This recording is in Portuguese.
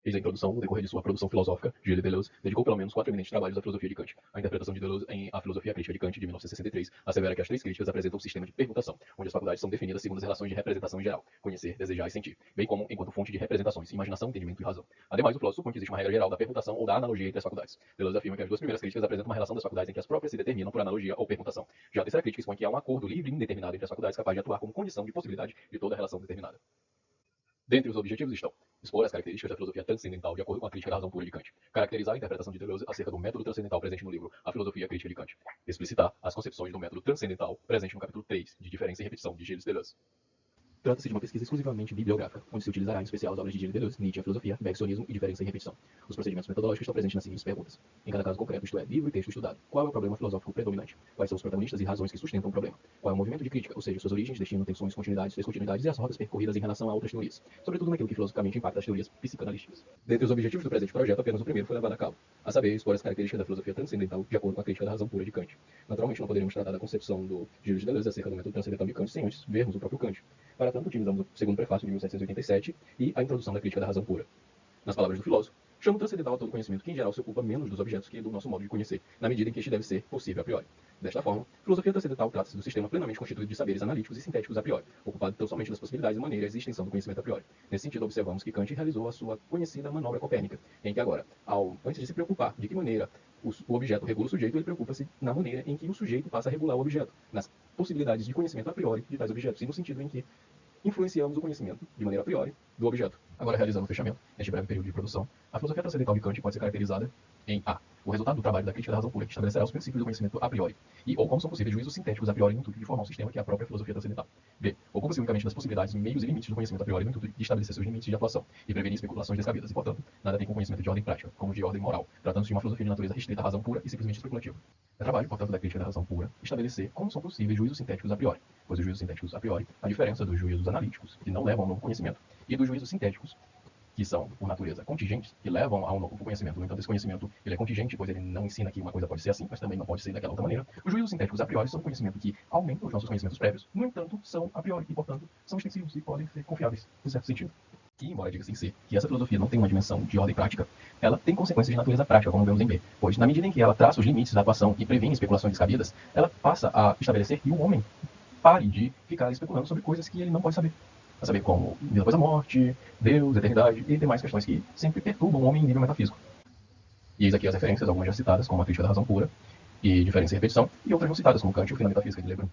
Eis a introdução. No decorrer de sua produção filosófica, Gilles Deleuze dedicou pelo menos 4 eminentes trabalhos à filosofia de Kant. A interpretação de Deleuze em A Filosofia Crítica de Kant, de 1963, assevera que as três críticas apresentam um sistema de permutação, onde as faculdades são definidas segundo as relações de representação em geral, conhecer, desejar e sentir, bem como enquanto fonte de representações, imaginação, entendimento e razão. Ademais, o filósofo supõe que existe uma regra geral da permutação ou da analogia entre as faculdades. Deleuze afirma que as duas primeiras críticas apresentam uma relação das faculdades em que as próprias se determinam por analogia ou permutação. Já a terceira crítica expõe que há um acordo livre e indeterminado entre as faculdades capaz de atuar como condição de possibilidade de toda a relação determinada. Dentre os objetivos estão expor as características da filosofia transcendental de acordo com a crítica da razão pura de Kant, caracterizar a interpretação de Deleuze acerca do método transcendental presente no livro A Filosofia Crítica de Kant, explicitar as concepções do método transcendental presente no capítulo 3 de Diferença e Repetição de Gilles Deleuze. Trata-se de uma pesquisa exclusivamente bibliográfica, onde se utilizará em especial as obras de Gilles Deleuze, Nietzsche, a filosofia, Bergsonismo e diferença e repetição. Os procedimentos metodológicos estão presentes nas seguintes perguntas. Em cada caso concreto, isto é, livro e texto estudado, qual é o problema filosófico predominante? Quais são os protagonistas e razões que sustentam o problema? Qual é o movimento de crítica, ou seja, suas origens, destino, tensões, continuidades, descontinuidades e as rotas percorridas em relação a outras teorias, sobretudo naquilo que filosoficamente impacta as teorias psicanalísticas. Dentre os objetivos do presente projeto, apenas o primeiro foi levado a cabo, a saber, expor as características da filosofia transcendental de acordo com a crítica da razão pura de Kant. Naturalmente, não poderíamos tratar da concepção do Gilles Deleuze acerca do método transcendental de Kant sem antes vermos o próprio Kant. Para tanto, utilizamos o segundo prefácio de 1787 e a introdução da crítica da razão pura. Nas palavras do filósofo, chamo transcendental a todo conhecimento que em geral se ocupa menos dos objetos que do nosso modo de conhecer, na medida em que este deve ser possível a priori. Desta forma, filosofia transcendental trata-se do sistema plenamente constituído de saberes analíticos e sintéticos a priori, ocupado tão somente das possibilidades, maneiras e extensão do conhecimento a priori. Nesse sentido, observamos que Kant realizou a sua conhecida manobra copérnica, em que agora, antes de se preocupar de que maneira o objeto regula o sujeito, ele preocupa-se na maneira em que o sujeito passa a regular o objeto, nas possibilidades de conhecimento a priori de tais objetos, e no sentido em que influenciamos o conhecimento, de maneira a priori, do objeto. Agora, realizando o fechamento, neste breve período de produção, a filosofia transcendental de Kant pode ser caracterizada em A. O resultado do trabalho da crítica da razão pura, que estabelecerá os princípios do conhecimento a priori, e ou como são possíveis juízos sintéticos a priori no intuito de formar um sistema que é a própria filosofia transcendental. B. Ocupa-se unicamente das possibilidades, meios e limites do conhecimento a priori no intuito de estabelecer seus limites de atuação e prevenir especulações descabidas, e, portanto, nada tem com conhecimento de ordem prática, como de ordem moral, tratando-se de uma filosofia de natureza restrita à razão pura e simplesmente especulativa. É trabalho, portanto, da crítica da razão pura estabelecer como são possíveis juízos sintéticos a priori, pois os juízos sintéticos a priori, a diferença dos juízos analíticos, que não levam ao novo conhecimento, e dos juízos sintéticos, que são, por natureza, contingentes, que levam a um novo conhecimento. No entanto, esse conhecimento ele é contingente, pois ele não ensina que uma coisa pode ser assim, mas também não pode ser daquela outra maneira. Os juízos sintéticos a priori são um conhecimento que aumenta os nossos conhecimentos prévios, no entanto, são a priori e, portanto, são extensivos e podem ser confiáveis, em certo sentido. E, embora diga-se em si que essa filosofia não tem uma dimensão de ordem prática, ela tem consequências de natureza prática, como vemos em B, pois, na medida em que ela traça os limites da atuação e previne especulações descabidas, ela passa a estabelecer que o homem pare de ficar especulando sobre coisas que ele não pode saber. A saber, como vida após a morte, Deus, eternidade e demais questões que sempre perturbam o homem em nível metafísico. E eis aqui as referências, algumas já citadas, como a crítica da razão pura e diferença e repetição, e outras não citadas, como Kant e o fim da metafísica de Lebrun.